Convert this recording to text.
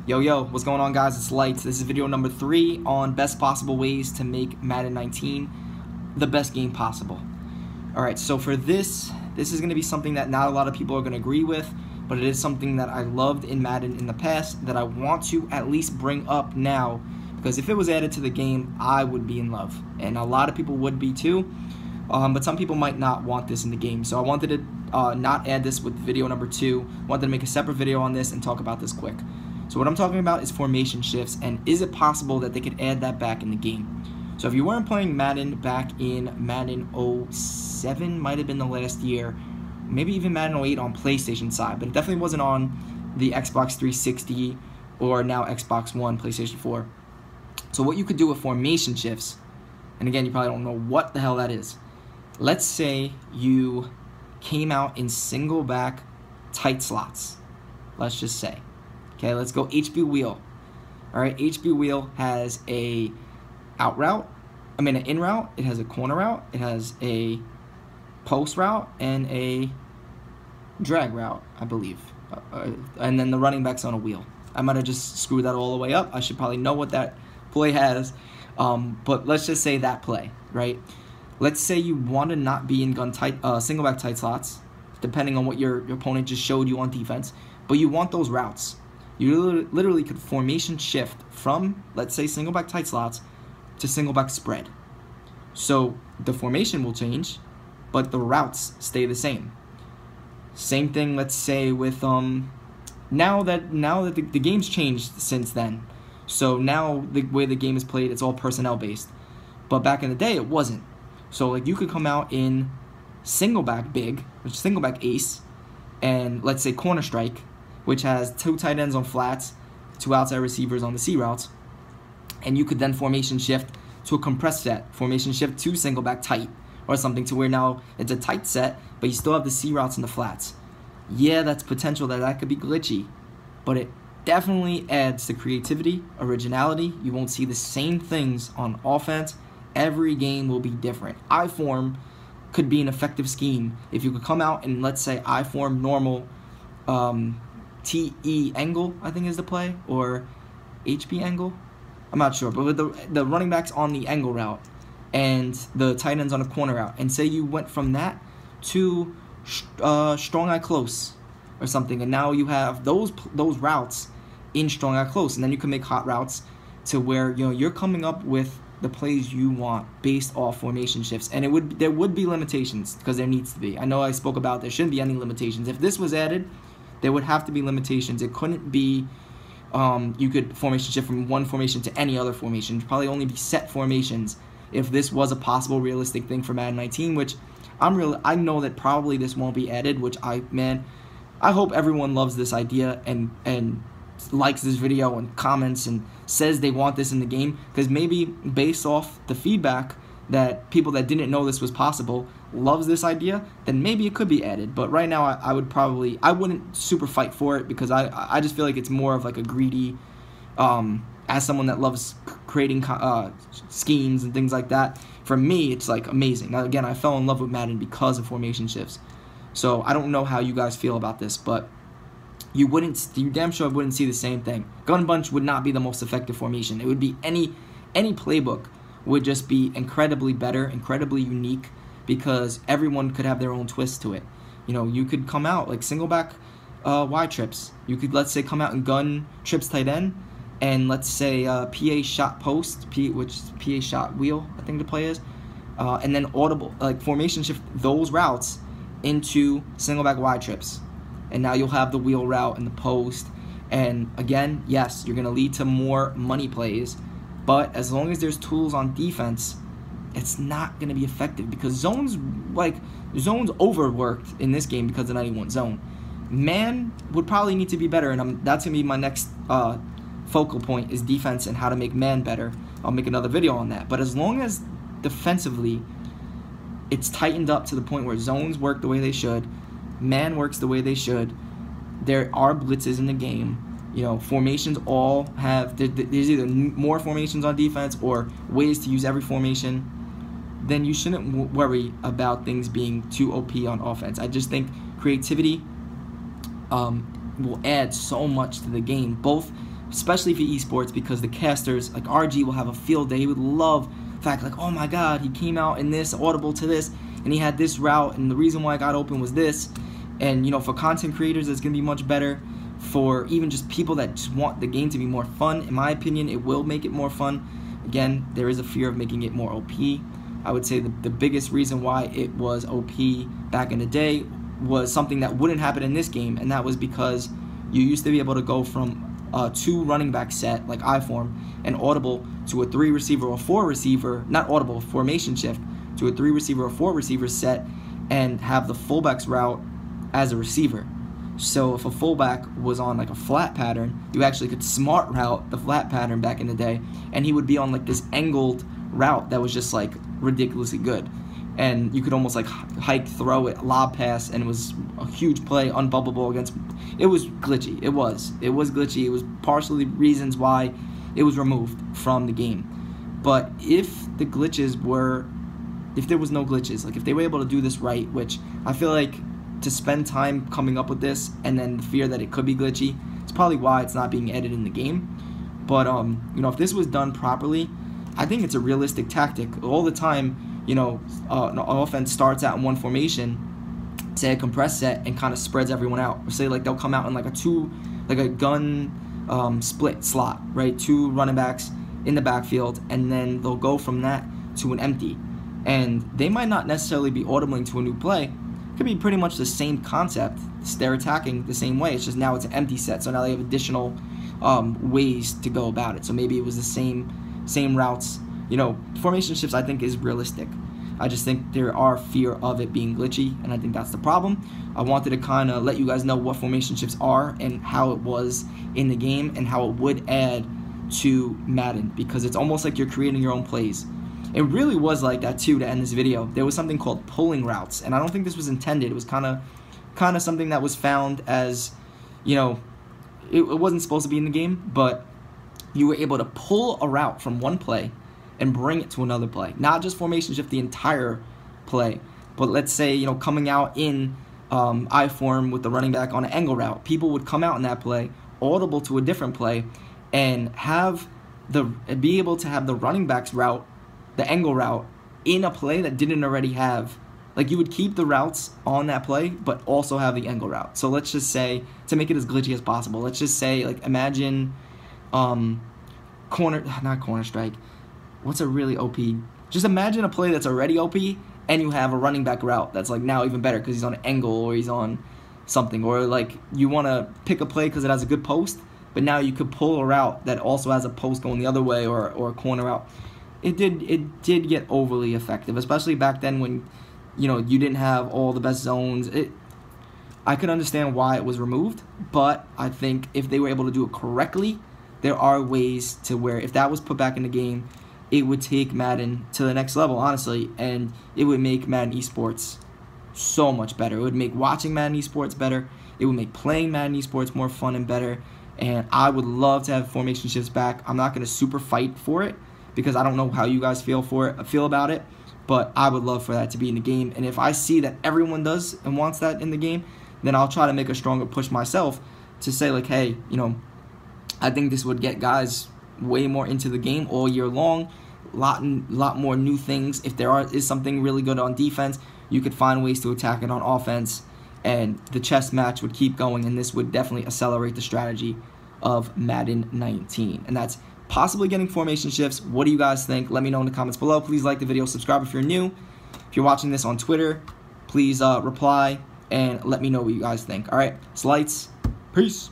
Yo, what's going on, guys? It's Lights. This is video number 3 on best possible ways to make Madden 19 the best game possible. Alright, so for this is going to be something that not a lot of people are going to agree with, but it is something that I loved in Madden in the past that I want to at least bring up now, because if it was added to the game, I would be in love, and a lot of people would be too, but some people might not want this in the game. So I wanted to not add this with video number 2. I wanted to make a separate video on this and talk about this quick. So what I'm talking about is formation shifts, and is it possible that they could add that back in the game? So if you weren't playing Madden back in Madden 07, might have been the last year, maybe even Madden 08 on PlayStation side, but it definitely wasn't on the Xbox 360 or now Xbox One, PlayStation 4. So what you could do with formation shifts, and again, you probably don't know what the hell that is. Let's say you came out in single back tight slots, let's just say. Okay, let's go HB wheel. Alright, HB wheel has a an in route, it has a corner route, it has a post route, and a drag route, I believe. And then the running back's on a wheel. I might have just screwed that all the way up. I should probably know what that play has. But let's just say that play, right? Let's say you want to not be in single back tight slots, depending on what your opponent just showed you on defense, but you want those routes. You literally could formation shift from, let's say, single back tight slots to single back spread. So the formation will change, but the routes stay the same. Same thing, let's say, with now that the game's changed since then. So now the way the game is played, it's all personnel based. But back in the day, it wasn't. So like you could come out in single back big, which is single back ace, and let's say corner strike, which has 2 tight ends on flats, 2 outside receivers on the C routes, and you could then formation shift to a compressed set, formation shift to single back tight, or something to where now it's a tight set, but you still have the C routes and the flats. Yeah, that's potential that could be glitchy, but it definitely adds to creativity, originality. You won't see the same things on offense. Every game will be different. I-form could be an effective scheme if you could come out and, let's say, I-form normal, TE angle, I think is the play, or HB angle, I'm not sure, but with the running backs on the angle route and the tight ends on a corner route, and say you went from that to strong eye close or something, and now you have those routes in strong eye close, and then you can make hot routes to where you're coming up with the plays you want based off formation shifts. And there would be limitations, because there needs to be. I know I spoke about there shouldn't be any limitations. If this was added, there would have to be limitations. It couldn't be you could formation shift from one formation to any other formation. It'd probably only be set formations if this was a possible realistic thing for Madden 19, which I know that probably this won't be added, which I hope everyone loves this idea and likes this video and comments and says they want this in the game, because maybe based off the feedback that people that didn't know this was possible loves this idea, then maybe it could be added. But right now I wouldn't super fight for it, because I just feel like it's more of like a greedy, as someone that loves creating schemes and things like that. For me, it's like amazing. Now again, I fell in love with Madden because of formation shifts. So I don't know how you guys feel about this, but you damn sure wouldn't see the same thing. Gun bunch would not be the most effective formation. It would be any playbook would just be incredibly better, incredibly unique, because everyone could have their own twist to it. You could come out like single back Y trips. You could, let's say, come out and gun trips tight end, and let's say PA shot post, which is PA shot wheel, I think the play is, and then audible, like formation shift those routes into single back Y trips. And now you'll have the wheel route and the post. And again, yes, you're going to lead to more money plays, but as long as there's tools on defense, it's not going to be effective, because zones overworked in this game because of 91 zone. Man would probably need to be better, and that's going to be my next focal point, is defense and how to make man better. I'll make another video on that. But as long as defensively it's tightened up to the point where zones work the way they should, man works the way they should, there are blitzes in the game, formations all have, there's either more formations on defense or ways to use every formation, then you shouldn't worry about things being too OP on offense. I just think creativity will add so much to the game, both especially for esports, because the casters, like RG, will have a field day. He would love the fact, like, oh my god, he came out in this, audible to this, and he had this route, and the reason why I got open was this. And, you know, for content creators, it's going to be much better. For even just people that just want the game to be more fun, in my opinion, it will make it more fun. Again, there is a fear of making it more OP. I would say the biggest reason why it was OP back in the day was something that wouldn't happen in this game, and that was because you used to be able to go from a 2 running back set, like I-form, and audible to a 3 receiver or 4 receiver, not audible, formation shift, to a 3 receiver or 4 receiver set, and have the fullback's route as a receiver. So if a fullback was on like a flat pattern, you actually could smart route the flat pattern back in the day, and he would be on like this angled route that was just like ridiculously good. And you could almost like hike, throw it, lob pass, and it was a huge play, unbubbleable against. It was glitchy. It was glitchy. It was partially reasons why it was removed from the game. But if the glitches were, if there was no glitches, like if they were able to do this right, which I feel like to spend time coming up with this and then the fear that it could be glitchy, it's probably why it's not being edited in the game. But you know, if this was done properly, I think it's a realistic tactic. All the time, you know, an offense starts out in one formation, say a compressed set, and kind of spreads everyone out. Or say like they'll come out in like a gun split slot, right? 2 running backs in the backfield, and then they'll go from that to an empty. And they might not necessarily be audibling to a new play. It could be pretty much the same concept. They're attacking the same way. It's just now it's an empty set, so now they have additional ways to go about it. So maybe it was the same routes. You know, formation shifts I think is realistic. I just think there are fear of it being glitchy, and I think that's the problem. I wanted to kind of let you guys know what formation shifts are and how it was in the game and how it would add to Madden, because it's almost like you're creating your own plays. It really was like that too to end this video. There was something called pulling routes, and I don't think this was intended. It was kind of something that was found as, you know, it wasn't supposed to be in the game, but you were able to pull a route from one play and bring it to another play. Not just formation shift the entire play, but let's say, you know, coming out in I-form with the running back on an angle route, people would come out in that play, audible to a different play, and be able to have the running back's route, the angle route, in a play that didn't already have. Like, you would keep the routes on that play, but also have the angle route. So let's just say, to make it as glitchy as possible, let's just say, like, imagine not corner strike. What's a really OP? Just imagine a play that's already OP, and you have a running back route that's, like, now even better because he's on an angle or he's on something. Or, like, you want to pick a play because it has a good post, but now you could pull a route that also has a post going the other way, or a corner route. It did get overly effective, especially back then when, you know, you didn't have all the best zones. I could understand why it was removed, but I think if they were able to do it correctly, there are ways to where if that was put back in the game, it would take Madden to the next level, honestly, and it would make Madden esports so much better. It would make watching Madden esports better. It would make playing Madden esports more fun and better, and I would love to have formation shifts back. I'm not going to super fight for it because I don't know how you guys feel about it, but I would love for that to be in the game. And if I see that everyone does and wants that in the game, then I'll try to make a stronger push myself to say, like, hey, you know, I think this would get guys way more into the game all year long. Lot more new things. If there is something really good on defense, you could find ways to attack it on offense, and the chess match would keep going, and this would definitely accelerate the strategy of Madden 19. And that's possibly getting formation shifts. What do you guys think? Let me know in the comments below. Please like the video, subscribe if you're new. If you're watching this on Twitter, please reply and let me know what you guys think. All right, it's lights. Peace.